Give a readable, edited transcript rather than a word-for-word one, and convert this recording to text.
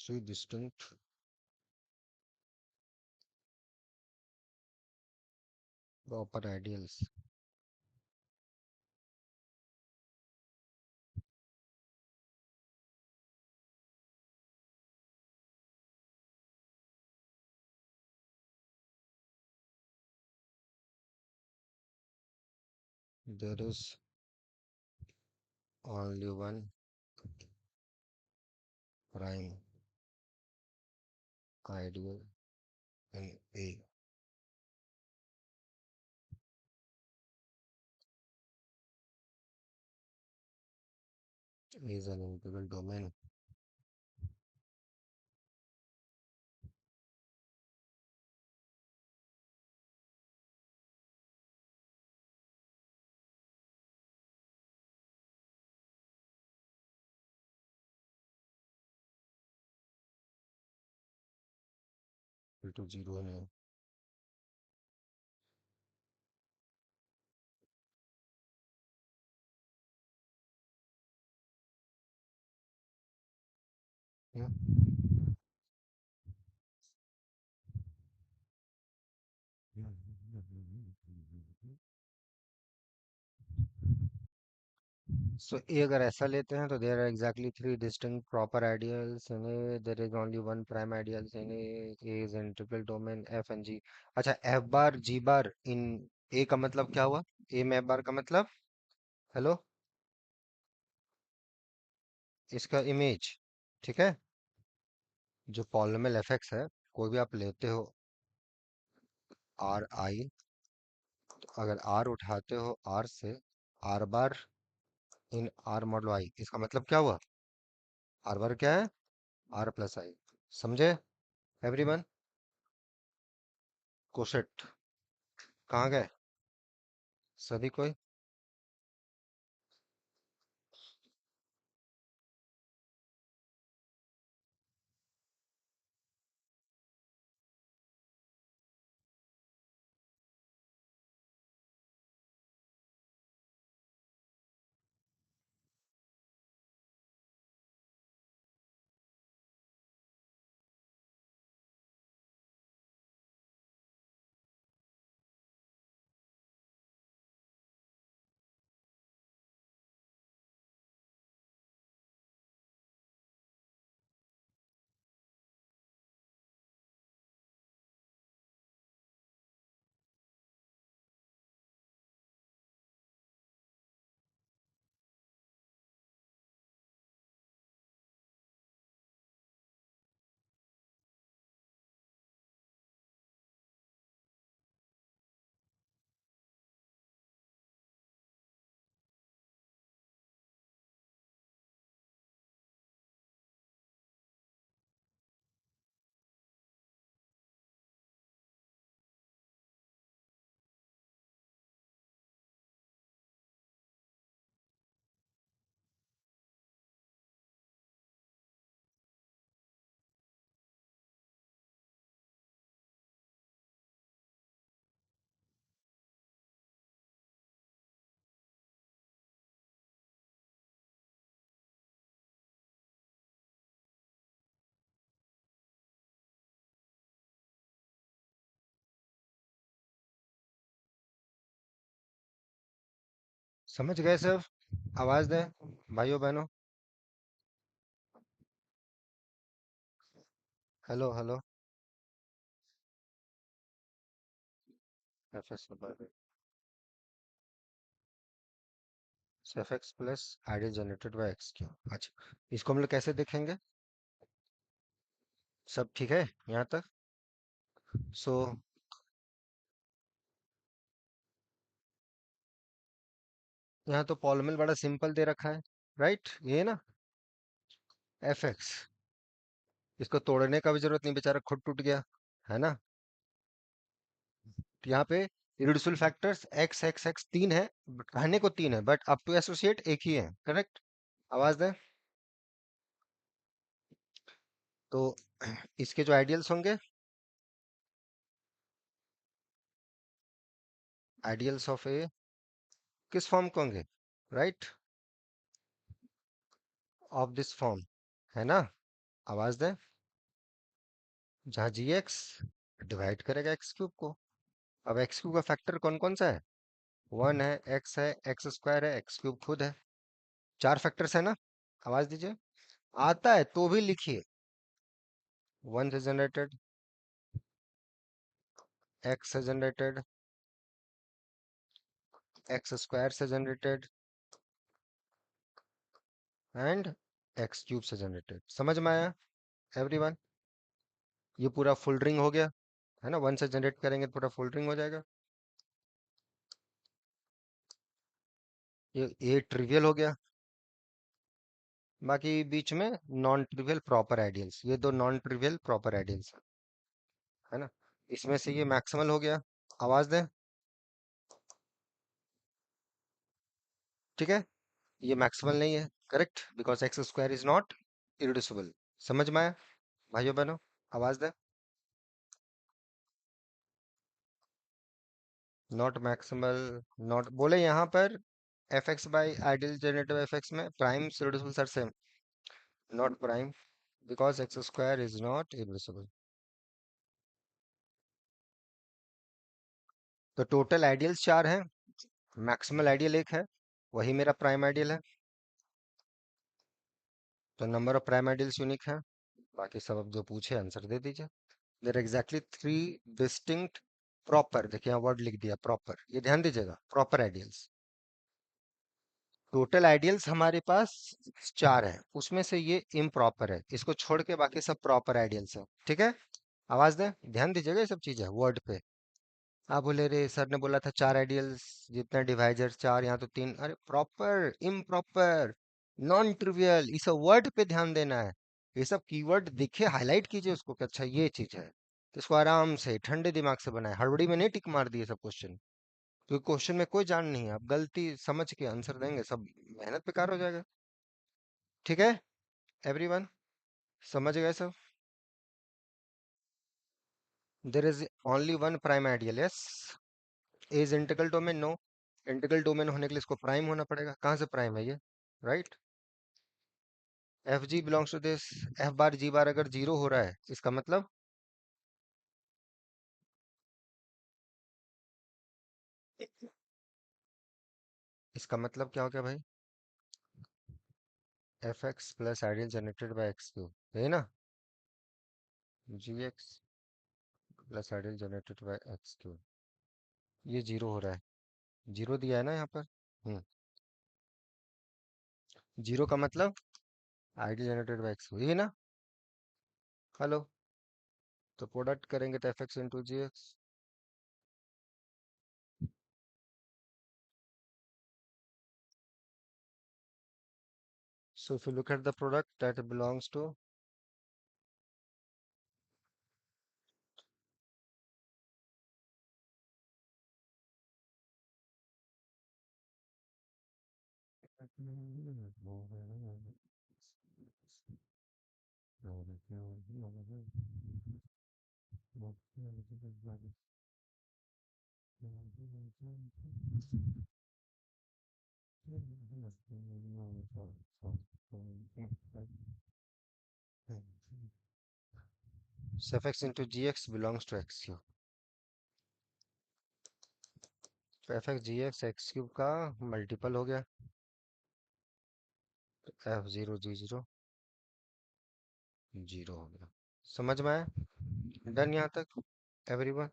three distinct proper ideals. There is only one prime ideal in A. A is an integral domain. Equal to zero in A. Yeah. So A अगर ऐसा लेते हैं तो there are exactly three distinct proper ideals in A. There is only one prime ideal in A. A is an integral domain F and G. अच्छा F bar G bar in A का मतलब क्या हुआ? A में F bar का मतलब hello इसका image ठीक है जो पॉलिनोमियल fx है कोई भी आप लेते हो आर आई अगर आर उठाते हो आर से R bar in R model I इसका मतलब क्या हुआ आर बार क्या है आर प्लस आई समझे एवरीवन कोशेट कहाँ गए सभी कोई समझ गए सब आवाज दें भाइयों बहनों hello hello F x F X plus ideal generated by x Q अच्छा इसको हम लोग कैसे देखेंगे सब ठीक है यहाँ तक सो यहाँ तो पॉलिनोमियल बड़ा सिंपल दे रखा है राइट ये ना एफ एक्स इसको तोड़ने का भी जरूरत नहीं बेचारा खुद टूट गया है ना तो यहाँ पे irreducible factors x x x तीन है कहने को तीन है बट अप टू एसोसिएट एक ही है करेक्ट आवाज दें तो इसके जो आइडियल्स होंगे आइडियल्स ऑफ ए किस फॉर्म के होंगे राइट ऑफ दिस फॉर्म है ना आवाज दें जहाँ जी एक्स डिवाइड करेगा एक्स क्यूब को। अब एक्स क्यूब का फैक्टर कौन कौन सा है? 1 है, एक्स स्क्वायर है, एक्स क्यूब खुद है। चार फैक्टर्स है ना? आवाज दीजिए। आता है तो भी लिखिए। 1 से जनरेटेड, एक्स से जनरेटेड, एक्स स्क्वायर से जनरेटेड एंड एक्स क्यूब से जनरेटेड। समझ में आया एवरीवन? ये पूरा फुल रिंग हो गया, है ना? 1 से जनरेट करेंगे तो पूरा फुल रिंग हो जाएगा। ये ट्रिवियल हो गया। बाकी बीच में नॉन ट्रिवियल प्रॉपर आइडियल्स, ये दो नॉन ट्रिवियल प्रॉपर आइडियल्स, है ना? इसमें से ये मैक्सिमल हो गया। आवाज दें। ठीक है, ये मैक्सिमल नहीं है, correct, because X square is not irreducible. समझ में आया भाइयों बहनों? आवाज दें। नॉट मैक्सिमल, नॉट बोले यहाँ पर। F X by ideal generative F X में prime irreducible sir same, not prime, because X square is not irreducible. तो टोटल आइडियल्स चार हैं, मैक्सिमल आइडियल एक है, वही मेरा प्राइम आइडियल है। तो number of prime ideals unique है। बाकी सब अब जो पूछे आंसर दे दीजिए। देर एग्जैक्टली थ्री डिस्टिंक्ट प्रॉपर, देखिए यहाँ वर्ड लिख दिया प्रॉपर, ये ध्यान दीजिएगा, प्रॉपर आइडियल्स। टोटल आइडियल्स हमारे पास चार है, उसमें से ये इम्प्रॉपर है, इसको छोड़ के बाकी सब प्रॉपर आइडियल्स है। ठीक है, आवाज दें, ध्यान दीजिएगा ये सब चीजें वर्ड पे। आप बोले रे सर ने बोला था चार आइडियल्स, जितने डिवाइजर चार, यहाँ तो तीन। अरे प्रॉपर, इम्प्रॉपर, नॉन ट्रिवियल, ये सब वर्ड पे ध्यान देना है। ये सब कीवर्ड दिखे, हाईलाइट कीजिए उसको कि अच्छा ये चीज है। तो इसको आराम से ठंडे दिमाग से बनाए, हड़बड़ी में नहीं टिक मार दिए सब क्वेश्चन। क्योंकि क्वेश्चन में कोई जान नहीं है, आप गलती समझ के आंसर देंगे, सब मेहनत बेकार हो जाएगा। ठीक है एवरीवन, समझ गए सब? There is only one prime ideal, yes. Is integral domain, no. Integral domain होने के लिए इसको प्राइम होना पड़ेगा। कहाँ से प्राइम है ये? Right. F G belongs to this, F bar G bar अगर जीरो हो रहा है इसका मतलब, इसका मतलब क्या हो गया भाई? F X plus ideal generated by x cube, यही ना? G X plus ideal generated by x cube, ये जीरो हो रहा है, जीरो दिया है ना यहाँ पर। हम्म, जीरो का मतलब ideal generated by x cube, ये ना? हेलो, तो प्रोडक्ट करेंगे तो f x into g x. So if you look at the product that belongs to, f x into g x belongs to x cube. तो f x g x x cube का multiple हो गया, f zero g zero zero हो गया। समझ में आया? Done यहाँ तक एवरीवन?